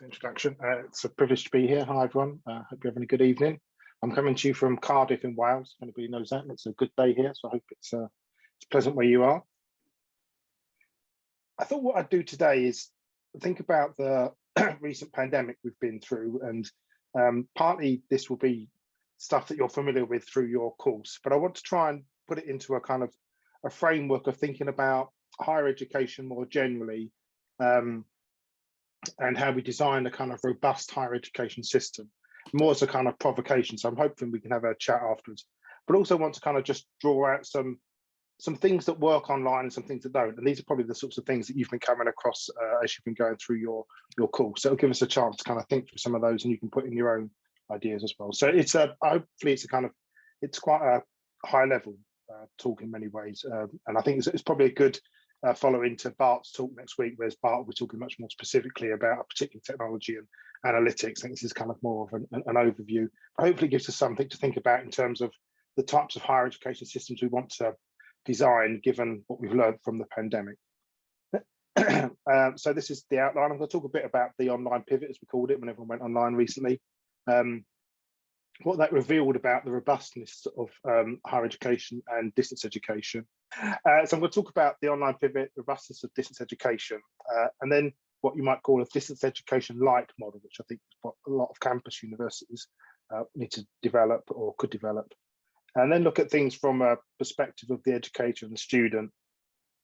Introduction. It's a privilege to be here. Hi, everyone. Hope you're having a good evening. I'm coming to you from Cardiff in Wales. If anybody knows that, it's a good day here, so I hope it's pleasant where you are. I thought what I'd do today is think about the recent pandemic we've been through, and partly this will be stuff that you're familiar with through your course, but I want to try and put it into a kind of a framework of thinking about higher education more generally, and how we design a kind of robust higher education system, more as a kind of provocation. So I'm hoping we can have a chat afterwards, but also want to kind of just draw out some things that work online and some things that don't. And these are probably the sorts of things that you've been coming across as you've been going through your course. So it'll give us a chance to kind of think through some of those, and you can put in your own ideas as well. So it's hopefully it's quite a high level talk in many ways. And I think it's probably a good follow into Bart's talk next week, whereas Bart will be talking much more specifically about a particular technology and analytics. I think this is kind of more of an overview. Hopefully it gives us something to think about in terms of the types of higher education systems we want to design, given what we've learned from the pandemic. So this is the outline. I'm going to talk a bit about the online pivot, as we called it, when everyone went online recently. What that revealed about the robustness of higher education and distance education. So I'm going to talk about the online pivot, robustness of distance education, and then what you might call a distance education light model, which I think is what a lot of campus universities need to develop or could develop. And then look at things from a perspective of the educator and the student,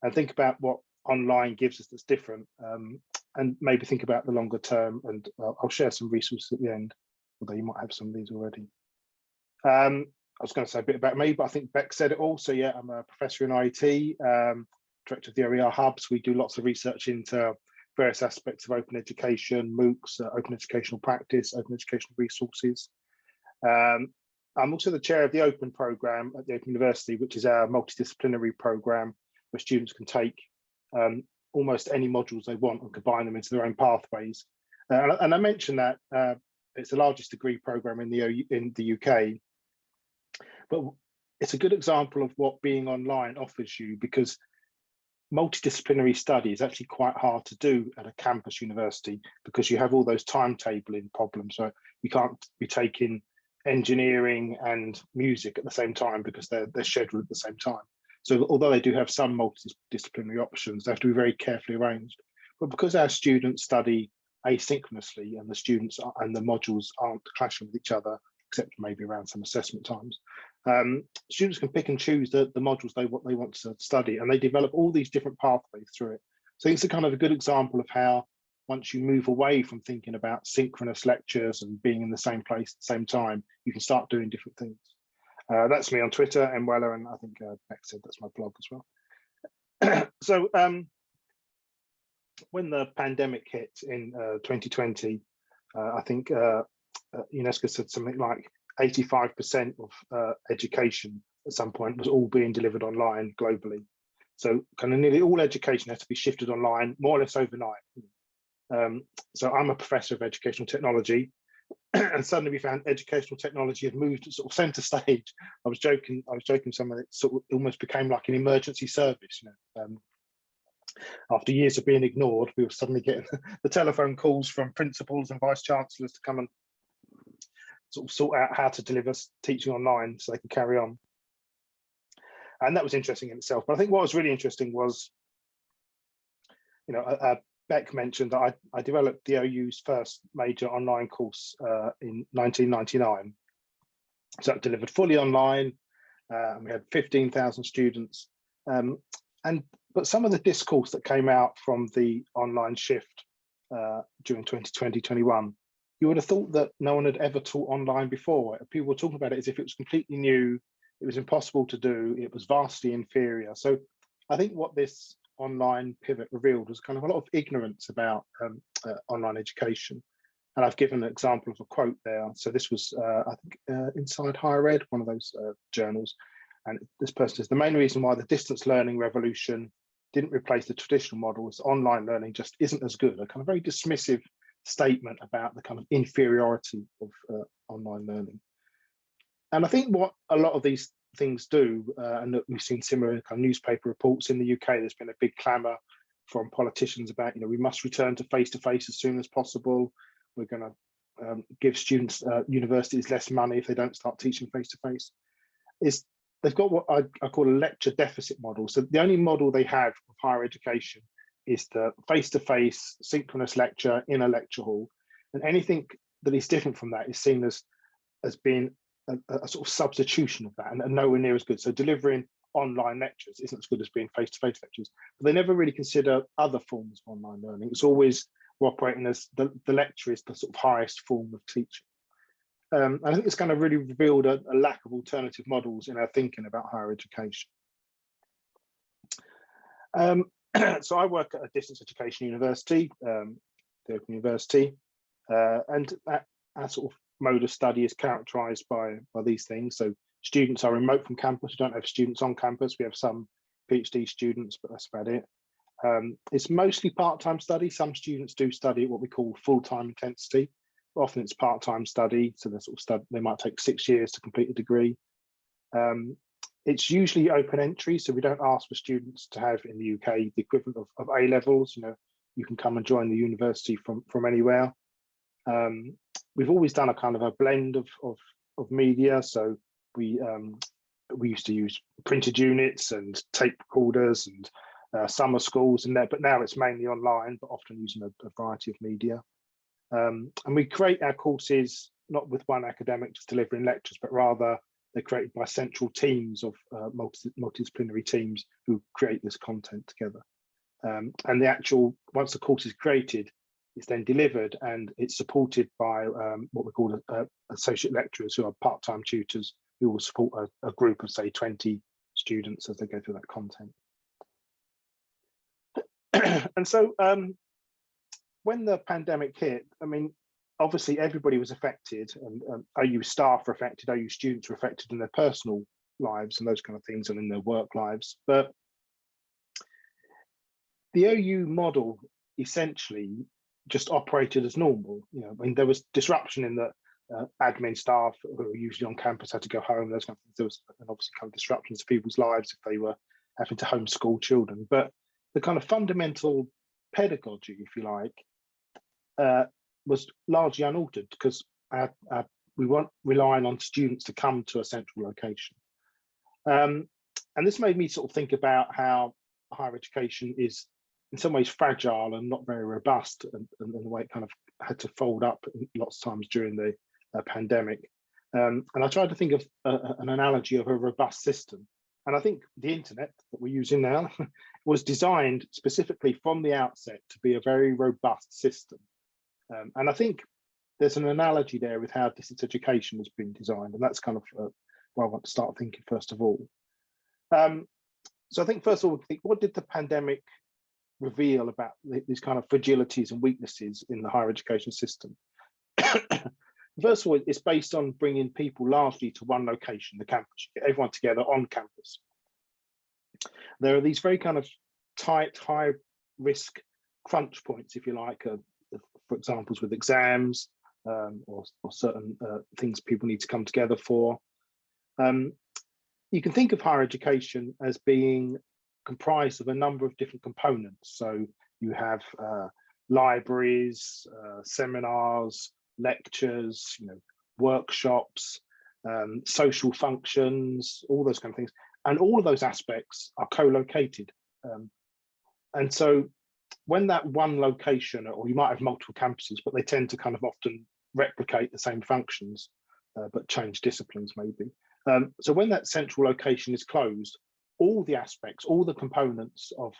and think about what online gives us that's different, and maybe think about the longer term. And I'll share some resources at the end, although you might have some of these already. I was going to say a bit about me, but I think Beck said it all. So yeah, I'm a professor in IT, director of the OER Hubs. We do lots of research into various aspects of open education, MOOCs, open educational practice, open educational resources. I'm also the chair of the Open programme at the Open University, which is our multidisciplinary programme where students can take almost any modules they want and combine them into their own pathways. And I mentioned that it's the largest degree programme in the UK, but it's a good example of what being online offers you, because multidisciplinary study is actually quite hard to do at a campus university because you have all those timetabling problems. So you can't be taking engineering and music at the same time because they're scheduled at the same time. So although they do have some multidisciplinary options, they have to be very carefully arranged. But because our students study asynchronously and the students and the modules aren't clashing with each other, except maybe around some assessment times, students can pick and choose the modules they want to study, and they develop all these different pathways through it. So it's a kind of a good example of how once you move away from thinking about synchronous lectures and being in the same place at the same time, you can start doing different things. That's me on Twitter, M Weller, and I think Beck said that's my blog as well. So when the pandemic hit in 2020, I think UNESCO said something like 85% of education at some point was all being delivered online globally. So kind of nearly all education has to be shifted online more or less overnight. So I'm a professor of educational technology, and suddenly we found educational technology had moved to sort of centre stage. I was joking some of it sort of almost became like an emergency service, you know. After years of being ignored, we were suddenly getting the telephone calls from principals and vice chancellors to come and sort of sort out how to deliver teaching online so they can carry on. And that was interesting in itself. But I think what was really interesting was, you know, Beck mentioned that I developed the OU's first major online course in 1999. So it delivered fully online, and we had 15,000 students. But some of the discourse that came out from the online shift during 2020-21, you would have thought that no one had ever taught online before. People were talking about it as if it was completely new, it was impossible to do, it was vastly inferior. So I think what this online pivot revealed was kind of a lot of ignorance about online education. And I've given an example of a quote there. So this was, I think, Inside Higher Ed, one of those journals. And this person says, the main reason why the distance learning revolution didn't replace the traditional model is online learning just isn't as good. A kind of very dismissive statement about the kind of inferiority of online learning. And I think what a lot of these things do, and that we've seen similar kind of newspaper reports in the UK, there's been a big clamour from politicians about, you know, we must return to face-to-face as soon as possible. we're going to give students, universities less money if they don't start teaching face-to-face, is they've got what I call a lecture deficit model. So the only model they have of higher education is the face-to-face synchronous lecture in a lecture hall. And anything that is different from that is seen as being a sort of substitution of that, and nowhere near as good. So delivering online lectures isn't as good as being face-to-face lectures, but they never really consider other forms of online learning. It's always we're operating as the lecture is the sort of highest form of teaching. I think it's kind of really revealed a lack of alternative models in our thinking about higher education. So I work at a distance education university, the Open University, and our sort of mode of study is characterised by these things. So students are remote from campus. We don't have students on campus. We have some PhD students, but that's about it. It's mostly part-time study. Some students do study at what we call full-time intensity. Often it's part-time study, so they might take 6 years to complete a degree. It's usually open entry, so we don't ask for students to have in the UK the equivalent of A levels. You know, you can come and join the university from anywhere. We've always done a kind of a blend of media. So we used to use printed units and tape recorders and summer schools and but now it's mainly online, but often using a variety of media. And we create our courses not with one academic just delivering lectures, but rather they're created by central teams of multidisciplinary teams who create this content together. And the actual, once the course is created, it's then delivered and it's supported by what we call associate lecturers, who are part-time tutors who will support a group of, say, 20 students as they go through that content. And so when the pandemic hit, I mean, obviously everybody was affected, and OU staff were affected, OU students were affected in their personal lives and those kind of things, and in their work lives. But the OU model essentially just operated as normal. You know, I mean, there was disruption in the admin staff who were usually on campus had to go home. Those kind of things. There was obviously kind of disruptions to people's lives if they were having to homeschool children. But the kind of fundamental pedagogy, if you like, was largely unaltered because we weren't relying on students to come to a central location. And this made me sort of think about how higher education is in some ways fragile and not very robust, and the way it kind of had to fold up lots of times during the pandemic. And I tried to think of an analogy of a robust system. And I think the internet that we're using now was designed specifically from the outset to be a very robust system. And I think there's an analogy there with how distance education has been designed. And that's kind of where I want to start thinking first of all. So I think first of all, what did the pandemic reveal about these kind of fragilities and weaknesses in the higher education system? First of all, it's based on bringing people largely to one location, the campus. You get everyone together on campus. There are these very kind of tight, high risk crunch points, if you like, for examples with exams or certain things people need to come together for. You can think of higher education as being comprised of a number of different components. So you have libraries, seminars, lectures, workshops, social functions, all those kind of things. And all of those aspects are co-located. And so when that one location, or you might have multiple campuses, but they tend to kind of often replicate the same functions, but change disciplines maybe. So when that central location is closed, all the aspects, all the components of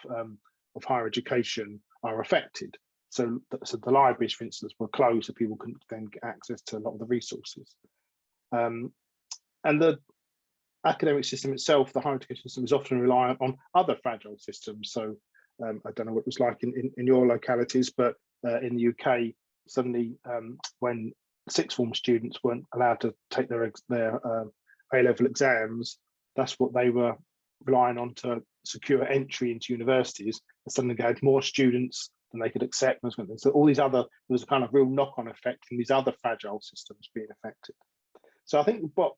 higher education are affected. So the libraries, for instance, were closed, so people couldn't then get access to a lot of the resources. And the academic system itself, the higher education system, is often reliant on other fragile systems. So I don't know what it was like in your localities, but in the UK, suddenly when sixth form students weren't allowed to take their A-level exams, that's what they were relying on to secure entry into universities. And suddenly they had more students than they could accept. So all these other, there was a kind of real knock-on effect from these other fragile systems being affected. So I think what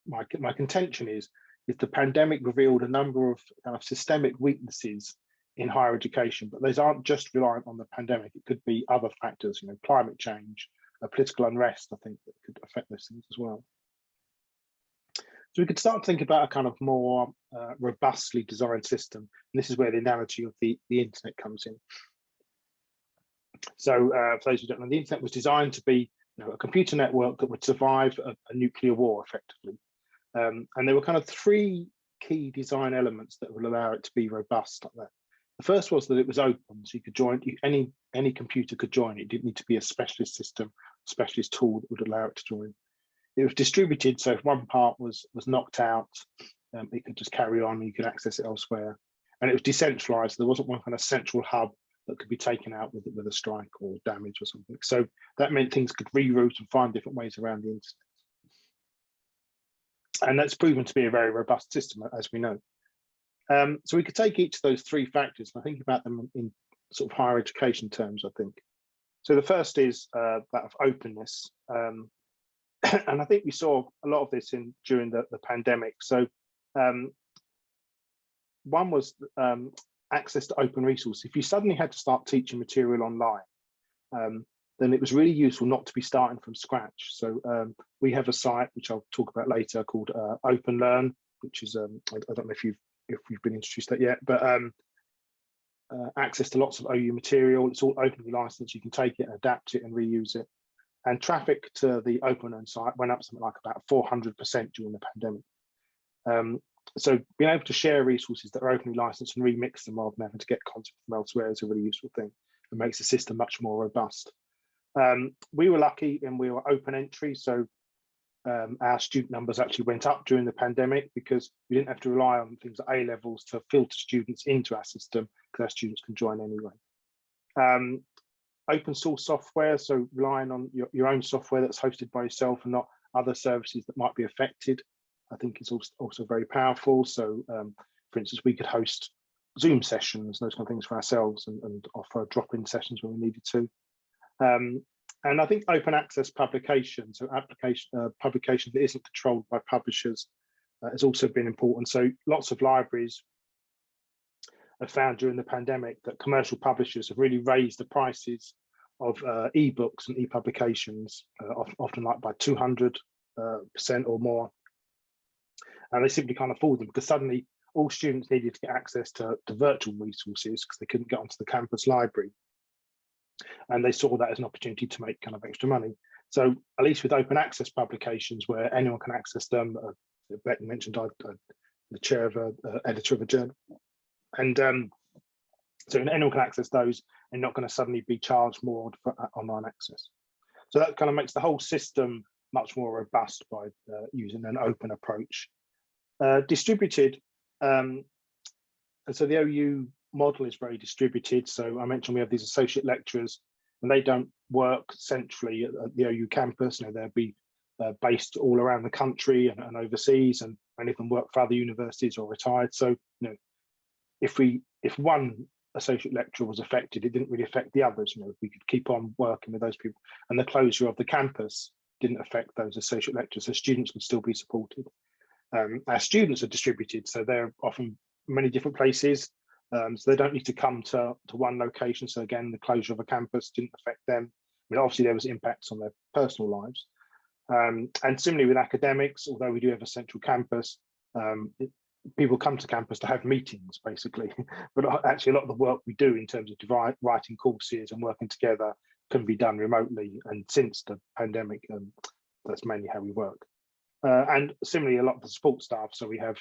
my contention is the pandemic revealed a number of kind of systemic weaknesses in higher education, but those aren't just reliant on the pandemic. It could be other factors, climate change, political unrest, I think, that could affect those things as well. So we could start to think about a kind of more robustly designed system. And this is where the analogy of the internet comes in. So for those who don't know, the internet was designed to be a computer network that would survive a nuclear war effectively. And there were kind of three key design elements that would allow it to be robust like that. The first was that it was open, so you could join, any computer could join. It didn't need to be a specialist system, specialist tool that would allow it to join. It was distributed, so if one part was knocked out, it could just carry on, you could access it elsewhere. And it was decentralized, there wasn't one kind of central hub that could be taken out with a strike or damage or something. So that meant things could reroute and find different ways around the internet. And that's proven to be a very robust system, as we know. So we could take each of those three factors and I think about them in sort of higher education terms, I think. So the first is that of openness. And I think we saw a lot of this during the pandemic. So one was access to open resources. If you suddenly had to start teaching material online, then it was really useful not to be starting from scratch. So we have a site, which I'll talk about later, called OpenLearn, which is, I don't know if we've been introduced to that yet, but access to lots of OU material. It's all openly licensed. You can take it, adapt it, and reuse it. And traffic to the OpenLearn site went up something like about 400% during the pandemic. So being able to share resources that are openly licensed and remix them rather than having to get content from elsewhere is a really useful thing. It makes the system much more robust. We were lucky and we were open entry, so our student numbers actually went up during the pandemic because we didn't have to rely on things like A-levels to filter students into our system, because our students can join anyway. Open source software, so relying on your own software that's hosted by yourself and not other services that might be affected, I think is also very powerful. So for instance, we could host Zoom sessions, those kind of things for ourselves, and offer drop-in sessions when we needed to. And I think open access publication, so publication that isn't controlled by publishers, has also been important. So lots of libraries have found during the pandemic that commercial publishers have really raised the prices of ebooks and e-publications, often like by 200% or more. And they simply can't afford them because suddenly all students needed to get access to virtual resources because they couldn't get onto the campus library. And they saw that as an opportunity to make kind of extra money. So at least with open access publications where anyone can access them, Beck mentioned I'm the chair of editor of a journal. And so anyone can access those and not going to suddenly be charged more for online access. So that kind of makes the whole system much more robust by using an open approach. Distributed, and so the OU model is very distributed. So I mentioned we have these associate lecturers and they don't work centrally at the OU campus. They'll be based all around the country and overseas, and many of them work for other universities or retired. So if one associate lecturer was affected, it didn't really affect the others. We could keep on working with those people, and the closure of the campus didn't affect those associate lecturers, so students could still be supported. Our students are distributed, so they're often many different places, so they don't need to come to one location. So again, the closure of a campus didn't affect them. I mean, obviously there was impacts on their personal lives. And similarly with academics, although we do have a central campus, people come to campus to have meetings, basically. But actually, a lot of the work we do in terms of writing courses and working together can be done remotely. And since the pandemic, that's mainly how we work. And similarly, a lot of the support staff. So we have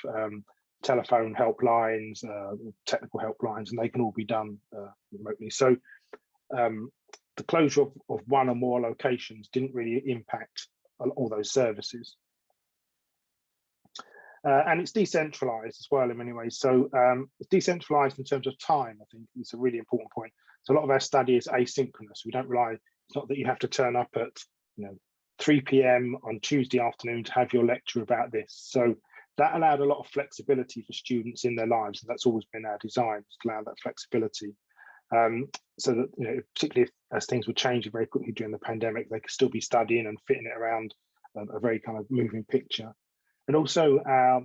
telephone helplines, technical helplines, and they can all be done remotely. So the closure of one or more locations didn't really impact all those services. And it's decentralized as well in many ways. So it's decentralized in terms of time. I think it's a really important point. So a lot of our study is asynchronous. We don't rely, it's not that you have to turn up at 3 p.m. on Tuesday afternoon to have your lecture about this. So that allowed a lot of flexibility for students in their lives. And that's always been our design, to allow that flexibility. So that, particularly as things were changing very quickly during the pandemic, they could still be studying and fitting it around a very kind of moving picture. And also our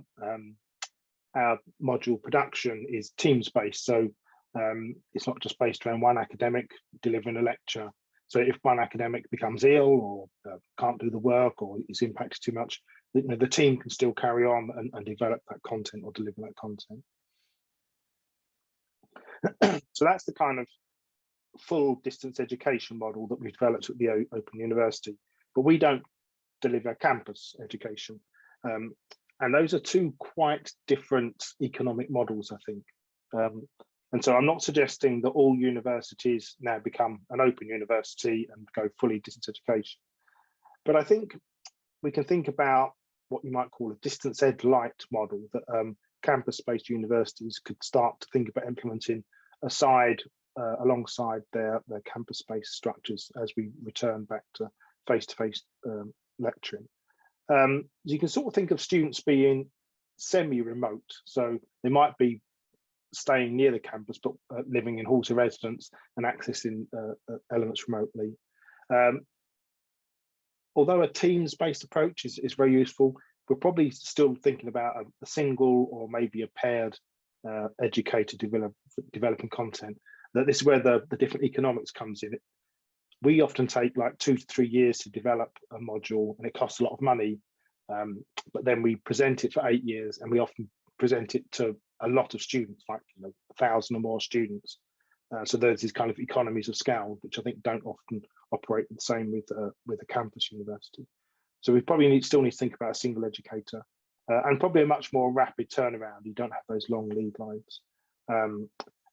module production is Teams based. So It's not just based around one academic delivering a lecture. So if one academic becomes ill or can't do the work or is impacted too much, the team can still carry on and develop that content or deliver that content. So that's the kind of full distance education model that we've developed at the Open University, but we don't deliver campus education. And those are two quite different economic models, I think. And so I'm not suggesting that all universities now become an open university and go fully distance education. But I think we can think about what you might call a distance ed light model that campus-based universities could start to think about implementing alongside their campus-based structures as we return back to face-to-face lecturing. You can sort of think of students being semi-remote. So they might be staying near the campus, but living in halls of residence and accessing elements remotely. Although a teams-based approach is very useful, we're probably still thinking about a single or maybe a paired educator developing content. That this is where the different economics comes in. We often take like 2 to 3 years to develop a module, and it costs a lot of money. But then we present it for 8 years, and we often present it to a lot of students, like 1,000 or more students. So there's these kind of economies of scale, which I think don't often operate the same with a campus university. So we probably still need to think about a single educator, and probably a much more rapid turnaround. You don't have those long lead lines,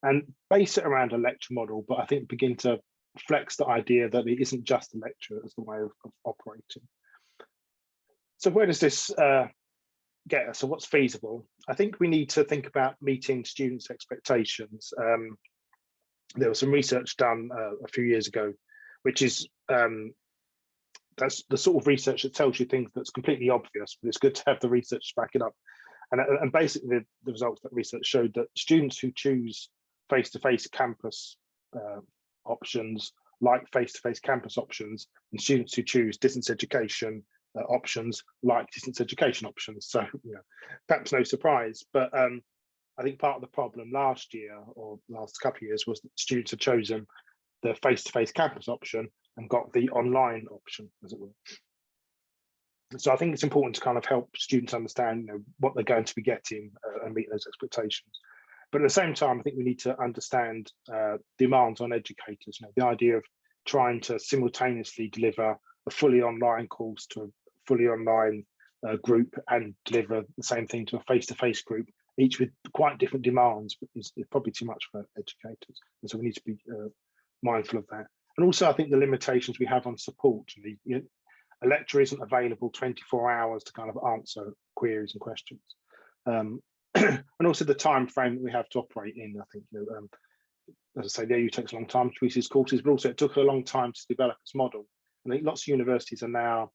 and base it around a lecture model. But I think begin to flex the idea that it isn't just a lecture as the way of operating. So where does this get us? So what's feasible? I think we need to think about meeting students' expectations. There was some research done a few years ago, which is that's the sort of research that tells you things that's completely obvious, but it's good to have the research to back it up. And basically the results of that research showed that students who choose face-to-face campus options like face-to-face campus options, and students who choose distance education options like distance education options. So perhaps no surprise, but I think part of the problem last year or last couple of years was that students had chosen the face-to-face campus option and got the online option, as it were. So I think it's important to kind of help students understand what they're going to be getting and meet those expectations. But at the same time, I think we need to understand demands on educators. The idea of trying to simultaneously deliver a fully online course to a fully online group and deliver the same thing to a face-to-face group, each with quite different demands, is probably too much for educators. And so we need to be mindful of that. And also, I think the limitations we have on support. A lecturer isn't available 24 hours to kind of answer queries and questions. And also the time frame that we have to operate in. I think, as I say, the AU takes a long time to produce these courses, but also it took a long time to develop its model. I think lots of universities are now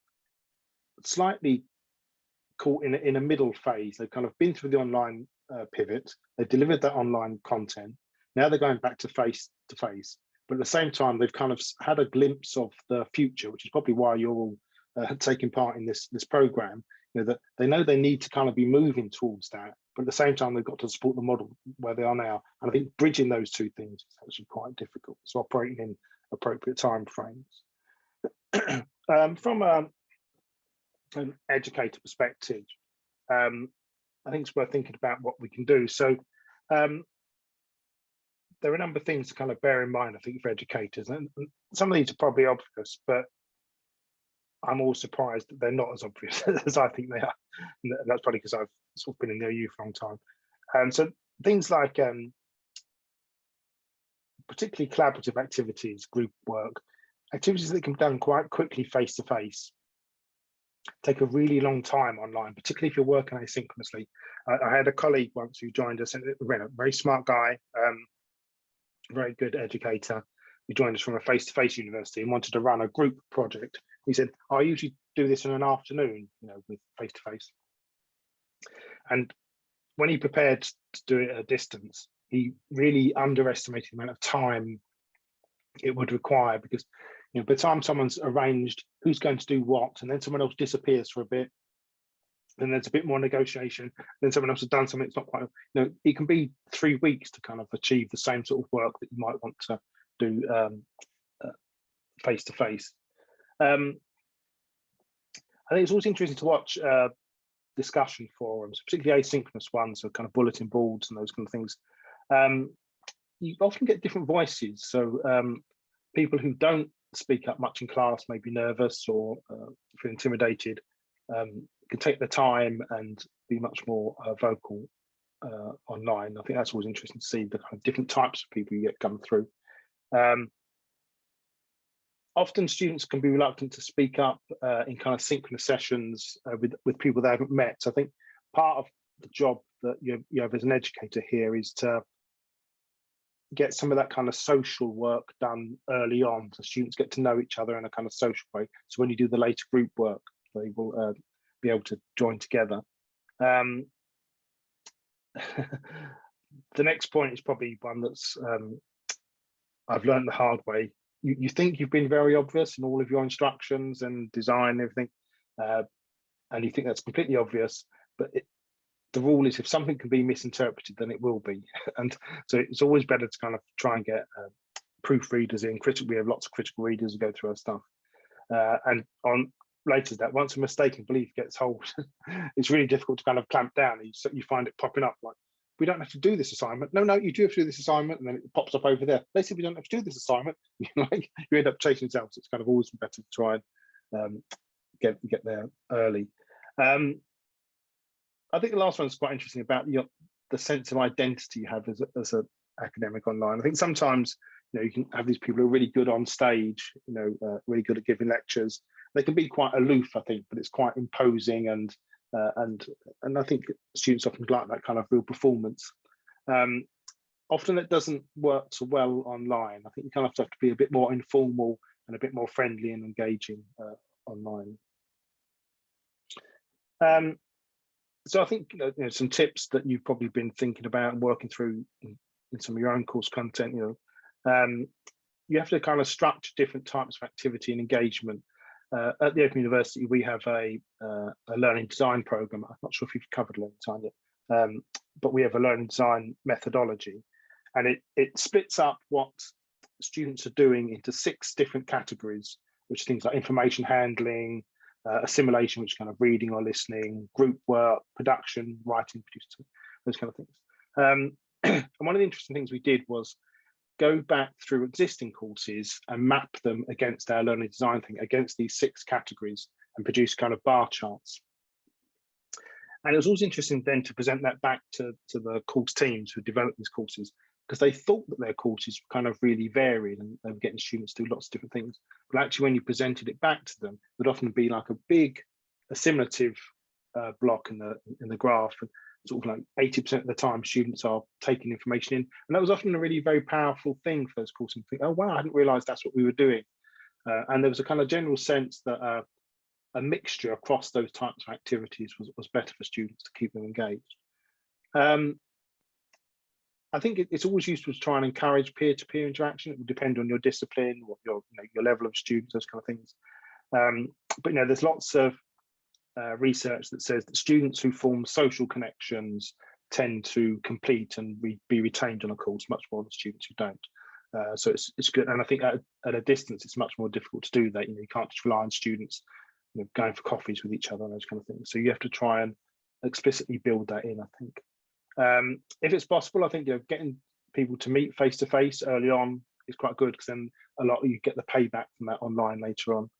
slightly caught in a middle phase. They've kind of been through the online pivot. They've delivered that online content. Now they're going back to face, but at the same time, they've kind of had a glimpse of the future, which is probably why you're all taking part in this program. That they know they need to kind of be moving towards that, but at the same time, they've got to support the model where they are now. And I think bridging those two things is actually quite difficult. So operating in appropriate time frames. From an educator perspective, I think it's worth thinking about what we can do. So there are a number of things to kind of bear in mind, I think, for educators. And some of these are probably obvious, but I'm all surprised that they're not as obvious as I think they are. And that's probably because I've sort of been in the OU for a long time. So things like particularly collaborative activities, group work, activities that can be done quite quickly face-to-face, take a really long time online, particularly if you're working asynchronously. I had a colleague once who joined us, and a very smart guy, very good educator. He joined us from a face-to-face university and wanted to run a group project. He said, I usually do this in an afternoon, with face-to-face. And when he prepared to do it at a distance, he really underestimated the amount of time it would require, because by the time someone's arranged who's going to do what, and then someone else disappears for a bit, then there's a bit more negotiation, then someone else has done something that's not quite, it can be 3 weeks to kind of achieve the same sort of work that you might want to do face to face. I think it's always interesting to watch discussion forums, particularly asynchronous ones, so kind of bulletin boards and those kind of things. You often get different voices. So people who don't speak up much in class may be nervous or feel intimidated, can take the time and be much more vocal online. I think that's always interesting to see the kind of different types of people you get come through. Often students can be reluctant to speak up in kind of synchronous sessions with people they haven't met. So I think part of the job that you have as an educator here is to get some of that kind of social work done early on, so students get to know each other in a kind of social way. So when you do the later group work, they will be able to join together. The next point is probably one that's I've learned the hard way. You think you've been very obvious in all of your instructions and design and everything, and you think that's completely obvious, but the rule is if something can be misinterpreted, then it will be. And so it's always better to kind of try and get proofreaders in. We have lots of critical readers who go through our stuff. And on later that, once a mistaken belief gets hold, it's really difficult to kind of clamp down. You find it popping up like, we don't have to do this assignment. No, you do have to do this assignment, and then it pops up over there. They say we don't have to do this assignment. You end up chasing it out. So it's kind of always better to try and get there early. I think the last one is quite interesting about the sense of identity you have as an academic online. I think sometimes you can have these people who are really good on stage, really good at giving lectures. They can be quite aloof, I think, but it's quite imposing, and I think students often like that kind of real performance. Often it doesn't work so well online. I think you kind of have to be a bit more informal and a bit more friendly and engaging online. So I think some tips that you've probably been thinking about and working through in some of your own course content. You have to kind of structure different types of activity and engagement. At the Open University, we have a learning design program. I'm not sure if you've covered learning design yet, but we have a learning design methodology, and it splits up what students are doing into 6 different categories, which are things like information handling, assimilation, which is kind of reading or listening, group work, production, writing, producing, those kind of things. And one of the interesting things we did was go back through existing courses and map them against our learning design thing, against these 6 categories, and produce kind of bar charts. And it was always interesting then to present that back to the course teams who developed these courses, because they thought that their courses were kind of really varied and they were getting students to do lots of different things. But actually, when you presented it back to them, it would often be like a big assimilative block in the graph. And sort of like 80% of the time, students are taking information in. And that was often a really very powerful thing for those courses. And think, oh, wow, I hadn't realized that's what we were doing. And there was a kind of general sense that a mixture across those types of activities was better for students to keep them engaged. I think it's always useful to try and encourage peer-to-peer interaction. It will depend on your discipline, what your level of students, those kind of things. But there's lots of research that says that students who form social connections tend to complete and be retained on a course much more than students who don't. So it's good, and I think at a distance it's much more difficult to do that. You can't just rely on students going for coffees with each other and those kind of things. So you have to try and explicitly build that in, I think. If it's possible, I think getting people to meet face to face early on is quite good, because then you get the payback from that online later on.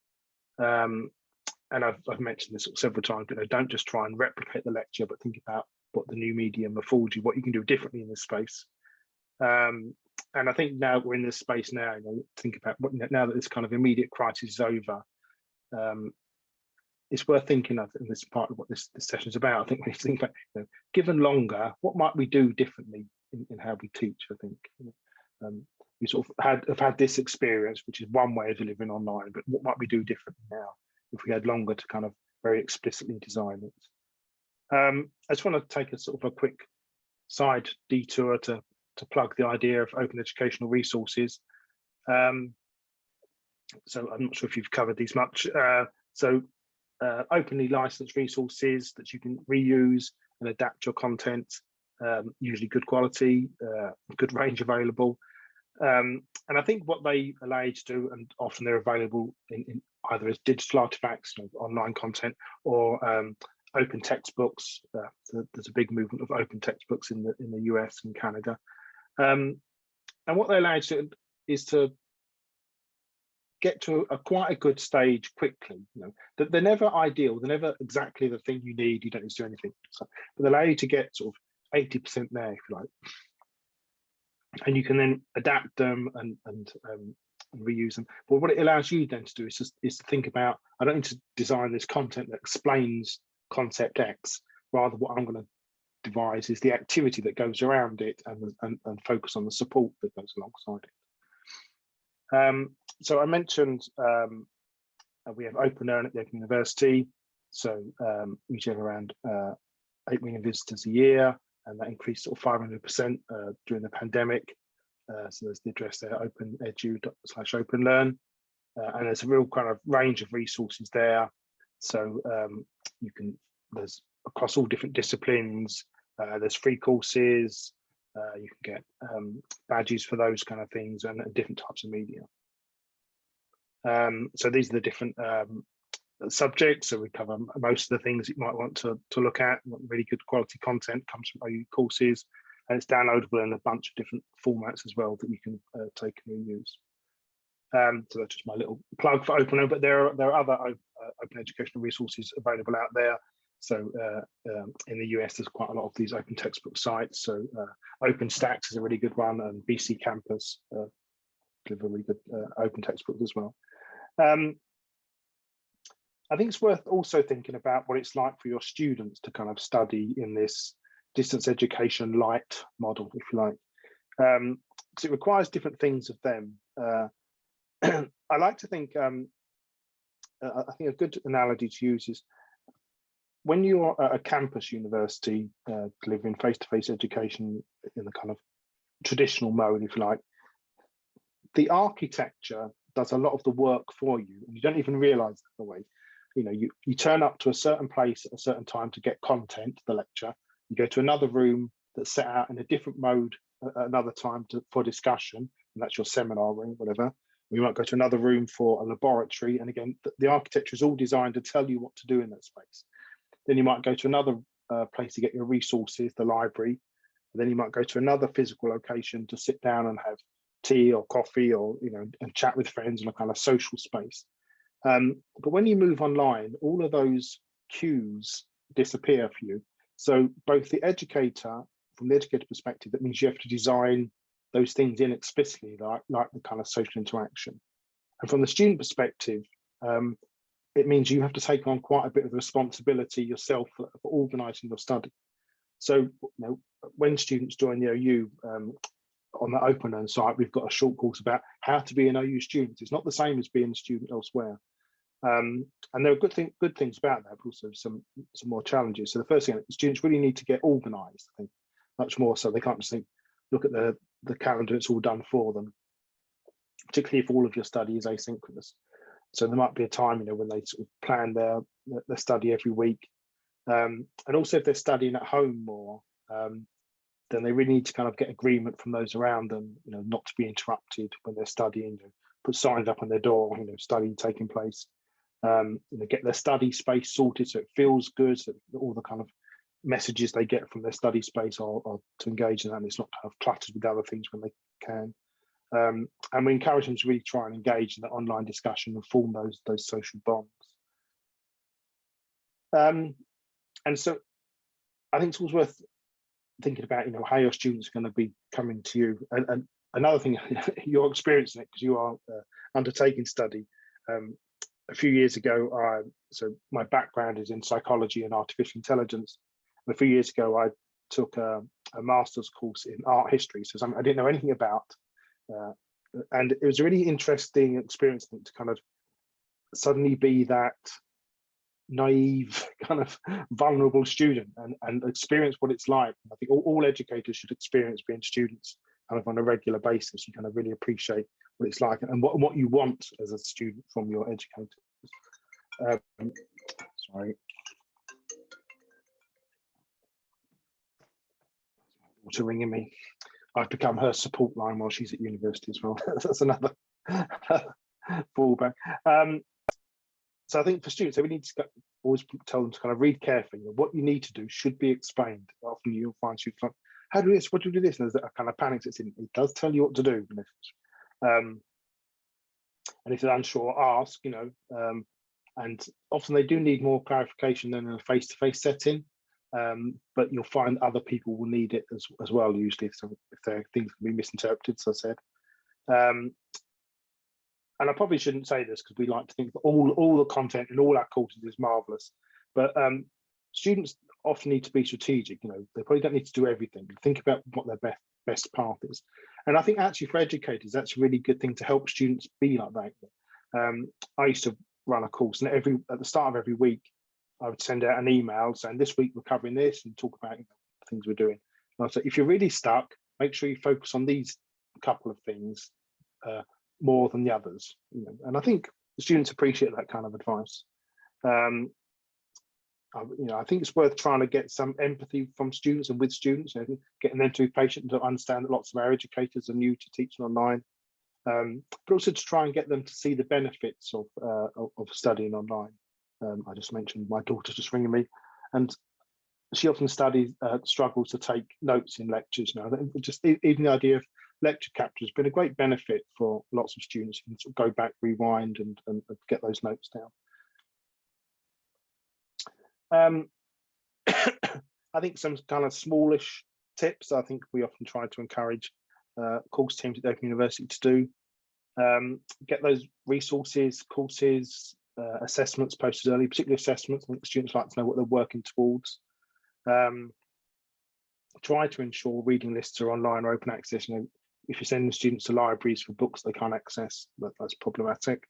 And I've mentioned this several times, but don't just try and replicate the lecture, but think about what the new medium affords you, what you can do differently in this space. And I think now we're in this space now, think about now that this kind of immediate crisis is over, it's worth thinking of, and this is part of what this session is about. I think we need to think about, given longer, what might we do differently in how we teach? I think we sort of have had this experience, which is one way of delivering online, but what might we do differently now if we had longer to kind of very explicitly design it? I just want to take a sort of a quick side detour to plug the idea of open educational resources. So I'm not sure if you've covered these much. So openly licensed resources that you can reuse and adapt your content, usually good quality, good range available. And I think what they allow you to do, and often they're available in either as digital artifacts, online content, or open textbooks. So there's a big movement of open textbooks in the US and Canada. And what they allow you to do is to get to quite a good stage quickly. That they're never ideal, they're never exactly the thing you need. You don't need to do anything, but they allow you to get sort of 80% there, if you like. And you can then adapt them and reuse them. But what it allows you then to do is to think about, I don't need to design this content that explains concept X. Rather, what I'm going to devise is the activity that goes around it, and focus on the support that goes alongside it. So I mentioned we have OpenLearn at the Open University. So we have around 8 million visitors a year, and that increased sort of 500% during the pandemic. So there's the address there, openedu.com/openlearn, and there's a real kind of range of resources there. So there's across all different disciplines. There's free courses. You can get badges for those kind of things, and different types of media. So these are the different subjects. So we cover most of the things you might want to look at. Really good quality content comes from OU courses, and it's downloadable in a bunch of different formats as well that you can take and reuse. So that's just my little plug for OpenLearn, but there are other open educational resources available out there. So in the US, there's quite a lot of these open textbook sites. So OpenStax is a really good one, and BC Campus deliver really good open textbooks as well. I think it's worth also thinking about what it's like for your students to kind of study in this distance education light model, if you like, because it requires different things of them. I like to think, I think a good analogy to use is when you're at a campus university delivering face-to-face education in the kind of traditional mode, if you like, the architecture does a lot of the work for you, and you don't even realize that the way. You turn up to a certain place at a certain time to get content, the lecture. You go to another room that's set out in a different mode at another time for discussion, and that's your seminar room, whatever. You might go to another room for a laboratory, and again, the architecture is all designed to tell you what to do in that space. Then you might go to another place to get your resources, the library. And then you might go to another physical location to sit down and have tea or coffee, or and chat with friends in a kind of social space. But when you move online, all of those cues disappear for you. So both the educator, from the educator perspective, that means you have to design those things in explicitly, like the kind of social interaction. And from the student perspective, it means you have to take on quite a bit of responsibility yourself for organising your study. So when students join the OU, on the OpenLearn site, we've got a short course about how to be an OU student. It's not the same as being a student elsewhere. And there are good things about that, but also some more challenges. So the first thing, students really need to get organised, I think, much more so. They can't just look at the calendar, it's all done for them, particularly if all of your study is asynchronous. So there might be a time, when they sort of plan their study every week. And also if they're studying at home more, then they really need to kind of get agreement from those around them, not to be interrupted when they're studying. Put signs up on their door, study taking place. Get their study space sorted so it feels good, so all the kind of messages they get from their study space are to engage in that, and it's not kind of cluttered with other things when they can. And we encourage them to really try and engage in the online discussion and form those social bonds. And so I think it's always worth thinking about, how your students are going to be coming to you. And another thing, you're experiencing it because you are undertaking study. A few years ago, so my background is in psychology and artificial intelligence. And a few years ago, I took a master's course in art history, so something I didn't know anything about. And it was a really interesting experience to kind of suddenly be that naive, kind of vulnerable student and experience what it's like. I think all educators should experience being students kind of on a regular basis. You kind of really appreciate what it's like and what you want as a student from your educators. Sorry. Daughter ringing me. I've become her support line while she's at university as well. That's another fallback. So I think for students, we need to always tell them to kind of read carefully. What you need to do should be explained. Often you'll find students like, how do this? What do we do this? And there's a kind of panic that's in. It does tell you what to do. And if they're unsure, ask. And often they do need more clarification than in a face-to-face setting. But you'll find other people will need it as well, usually, if there are things can be misinterpreted, as I said. And I probably shouldn't say this because we like to think that all the content in all our courses is marvelous, but students often need to be strategic. They probably don't need to do everything. Think about what their best path is. And I think actually for educators, that's a really good thing to help students be like that. I used to run a course, and at the start of every week, I would send out an email saying, this week we're covering this, and talk about things we're doing. And I'd say, if you're really stuck, make sure you focus on these couple of things more than the others. And I think the students appreciate that kind of advice. I think it's worth trying to get some empathy from students and with students, getting them to be patient and to understand that lots of our educators are new to teaching online, but also to try and get them to see the benefits of studying online. I just mentioned my daughter just ringing me, and she often struggles to take notes in lectures now. Just even the idea of lecture capture has been a great benefit for lots of students who can sort of go back, rewind, and get those notes down. I think some kind of smallish tips I think we often try to encourage course teams at Open University to do. Get those resources, courses, assessments posted early, particularly assessments. I think students like to know what they're working towards. Try to ensure reading lists are online or open access. If you're sending students to libraries for books they can't access, that's problematic.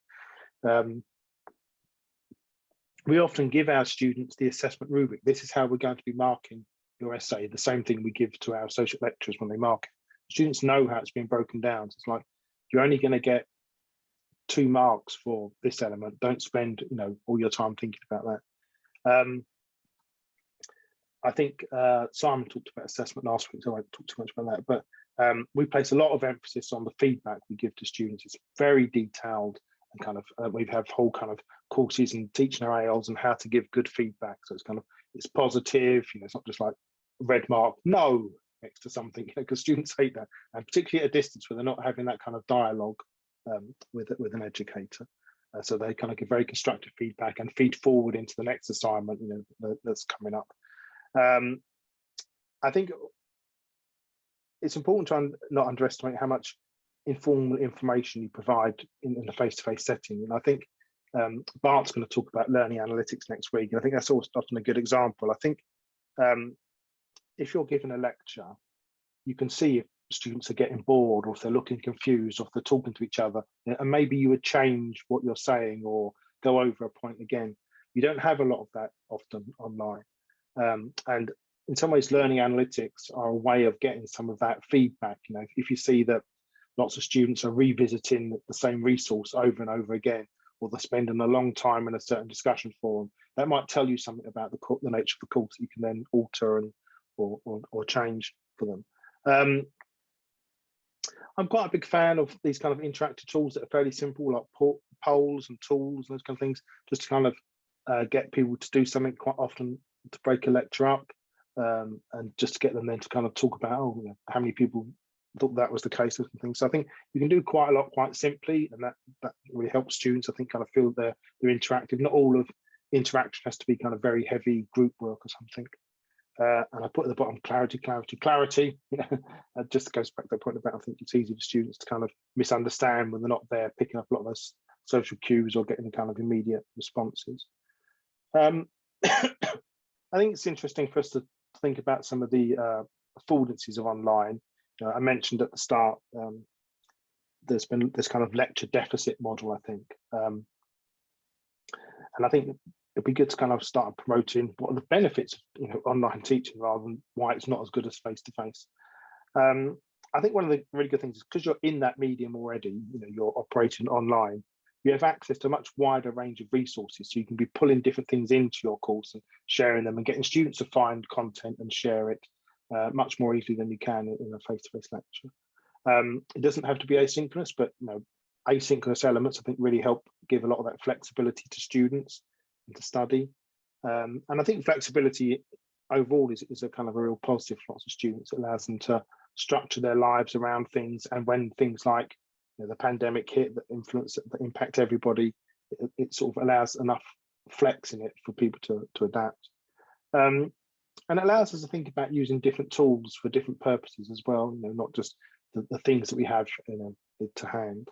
We often give our students the assessment rubric. This is how we're going to be marking your essay, the same thing we give to our associate lecturers when they mark it. Students know how it's been broken down. So it's like, you're only going to get 2 marks for this element. Don't spend all your time thinking about that. I think Simon talked about assessment last week, so I won't talk too much about that, but we place a lot of emphasis on the feedback we give to students. It's very detailed, and kind of we have whole kind of courses and teaching our ALs and how to give good feedback. So it's positive, it's not just like red mark, no, next to something, because students hate that, and particularly at a distance where they're not having that kind of dialogue with an educator. So they kind of give very constructive feedback and feed forward into the next assignment that's coming up. I think it's important to not underestimate how much informal information you provide in a face-to-face setting. And I think Bart's going to talk about learning analytics next week. And I think that's often a good example. I think if you're giving a lecture, you can see if students are getting bored, or if they're looking confused, or if they're talking to each other, and maybe you would change what you're saying or go over a point again. You don't have a lot of that often online. And in some ways, learning analytics are a way of getting some of that feedback. If you see that lots of students are revisiting the same resource over and over again, or they're spending a long time in a certain discussion forum, that might tell you something about the nature of the course that you can then alter or change for them. I'm quite a big fan of these kind of interactive tools that are fairly simple, like polls and tools and those kind of things, just to kind of get people to do something quite often to break a lecture up, and just to get them then to kind of talk about how many people thought that was the case and things. So I think you can do quite a lot quite simply, and that really helps students, I think, kind of feel they're interactive. Not all of interaction has to be kind of very heavy group work or something. And I put at the bottom clarity. It just goes back to that point about, I think it's easy for students to kind of misunderstand when they're not there, picking up a lot of those social cues or getting kind of immediate responses. I think it's interesting for us to think about some of the affordances of online. I mentioned at the start, there's been this kind of lecture deficit model, I think. And I think it'd be good to kind of start promoting what are the benefits of online teaching rather than why it's not as good as face-to-face. I think one of the really good things is because you're in that medium already, you're operating online, you have access to a much wider range of resources. So you can be pulling different things into your course and sharing them and getting students to find content and share it much more easily than you can in a face-to-face lecture. It doesn't have to be asynchronous, but asynchronous elements, I think, really help give a lot of that flexibility to students and to study. And I think flexibility overall is a kind of a real positive for lots of students. It allows them to structure their lives around things, and when things like the pandemic hit that impact everybody, it sort of allows enough flex in it for people to adapt. And it allows us to think about using different tools for different purposes as well, not just the things that we have to hand.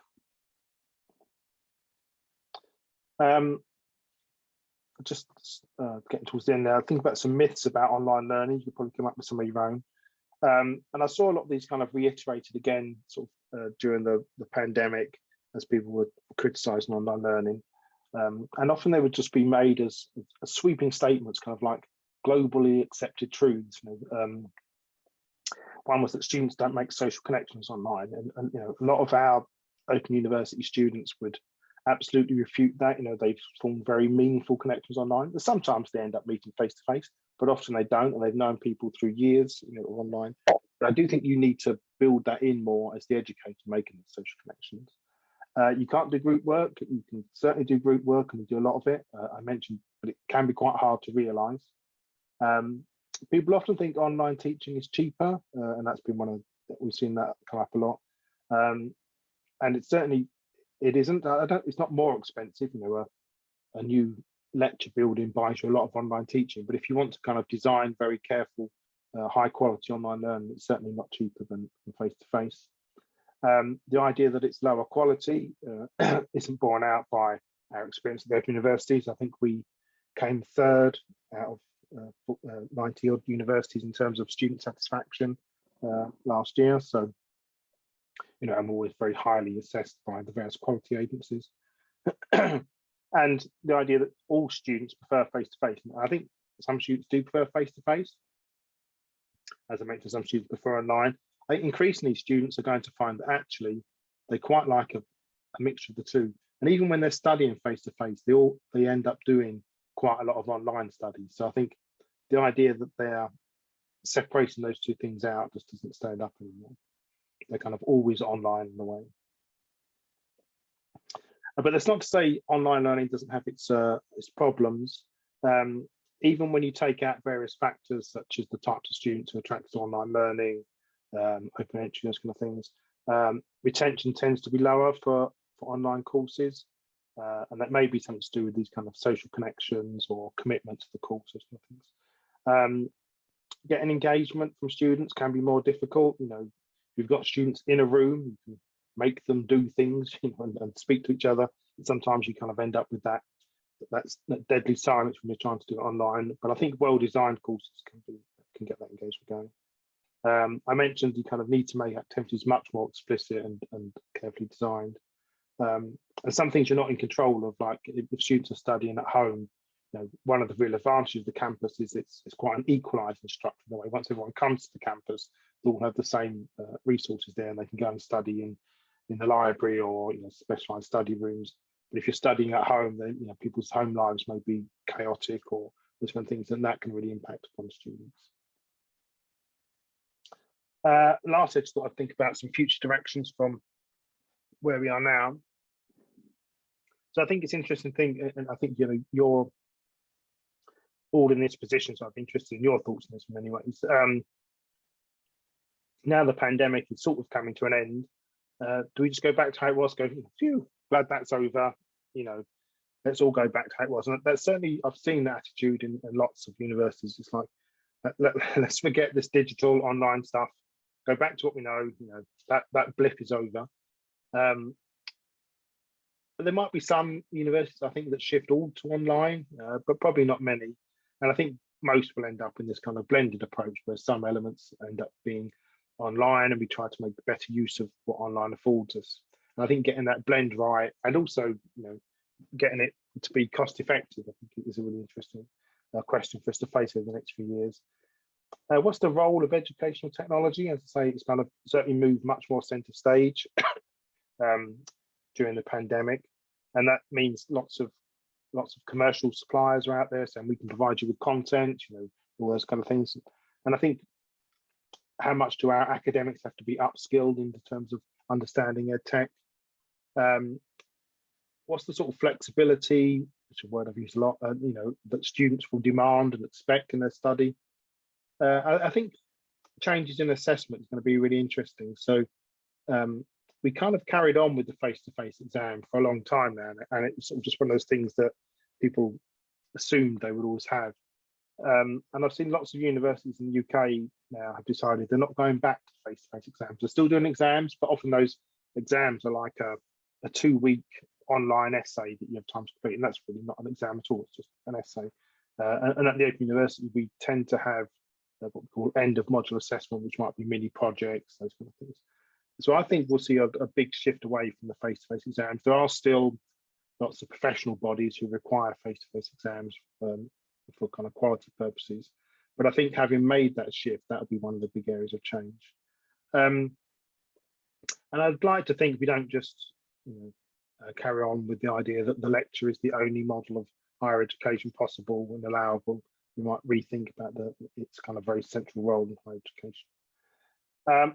Just getting towards the end there, think about some myths about online learning. You could probably come up with some of your own. And I saw a lot of these kind of reiterated again sort of during the pandemic as people were criticising online learning. And often they would just be made as sweeping statements, kind of like globally accepted truths. One was that students don't make social connections online, and a lot of our Open University students would absolutely refute that. They've formed very meaningful connections online. Sometimes they end up meeting face to face, but often they don't, and they've known people through years, online. But I do think you need to build that in more as the educator making the social connections. You can't do group work. You can certainly do group work, and we do a lot of it. I mentioned, but it can be quite hard to realise. People often think online teaching is cheaper, and that's been we've seen that come up a lot. And it isn't. It's not more expensive. A new lecture building buys you a lot of online teaching, but if you want to kind of design very careful, high quality online learning, it's certainly not cheaper than face to face. The idea that it's lower quality isn't borne out by our experience at the Open Universities. I think we came third out of 90 odd universities in terms of student satisfaction last year. So, I'm always very highly assessed by the various quality agencies. And the idea that all students prefer face-to-face. I think some students do prefer face-to-face. As I mentioned, some students prefer online. I think increasingly students are going to find that actually they quite like a mixture of the two. And even when they're studying face-to-face, they end up doing quite a lot of online studies. So I think the idea that they're separating those two things out just doesn't stand up anymore. They're kind of always online in a way. But that's not to say online learning doesn't have its problems. Even when you take out various factors such as the types of students who are attracted to online learning, open entry, those kind of things, retention tends to be lower for online courses. And that may be something to do with these kind of social connections or commitment to the course, those kind of things. Getting engagement from students can be more difficult. You've got students in a room, you can make them do things, and speak to each other. And sometimes you kind of end up with that deadly silence when you're trying to do it online. But I think well-designed courses can get that engagement going. I mentioned you kind of need to make activities much more explicit and carefully designed. And some things you're not in control of, like if students are studying at home, one of the real advantages of the campus is it's quite an equalising structure in a way. Once everyone comes to the campus, they all have the same resources there, and they can go and study in the library or specialised study rooms. But if you're studying at home, then people's home lives may be chaotic or those kind of things, and that can really impact upon students. Last, I just thought I'd think about some future directions from where we are now. So I think it's interesting thing, and I think you're all in this position, so I'd be interested in your thoughts on this in many ways. Now the pandemic is sort of coming to an end. Do we just go back to how it was? Go, phew, glad that's over. Let's all go back to how it was. And that's certainly, I've seen that attitude in lots of universities. It's like, let's forget this digital online stuff. Go back to what we know. That blip is over. But there might be some universities, I think, that shift all to online, but probably not many. And I think most will end up in this kind of blended approach where some elements end up being online and we try to make better use of what online affords us. And I think getting that blend right, and also getting it to be cost effective, I think is a really interesting question for us to face over the next few years. What's the role of educational technology? As I say, it's kind of certainly moved much more centre stage during the pandemic. and that means lots of commercial suppliers are out there saying we can provide you with content, all those kind of things. And I think how much do our academics have to be upskilled in terms of understanding ed tech? What's the sort of flexibility, which is a word I've used a lot, that students will demand and expect in their study? I think changes in assessment is going to be really interesting. So we kind of carried on with the face-to-face exam for a long time now, and it's sort of just one of those things that people assumed they would always have. And I've seen lots of universities in the UK now have decided they're not going back to face-to-face exams. They're still doing exams, but often those exams are like a 2-week online essay that you have time to complete, and that's really not an exam at all. It's just an essay. And at the Open University, we tend to have what we call end of module assessment, which might be mini projects, those kind of things. So I think we'll see a big shift away from the face-to-face exams. There are still lots of professional bodies who require face-to-face exams for kind of quality purposes. But I think having made that shift, that'll be one of the big areas of change. And I'd like to think we don't just carry on with the idea that the lecture is the only model of higher education possible and allowable. We might rethink about its kind of very central role in higher education.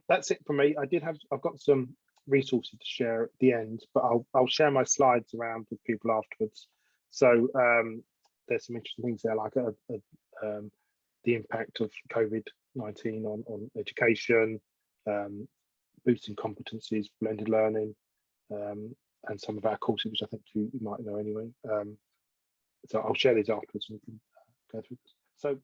That's it for me. I've got some resources to share at the end, but I'll share my slides around with people afterwards. So there's some interesting things there, like the impact of COVID-19 on education, boosting competencies, blended learning, and some of our courses, which I think you might know anyway. So I'll share these afterwards and we can go through this. So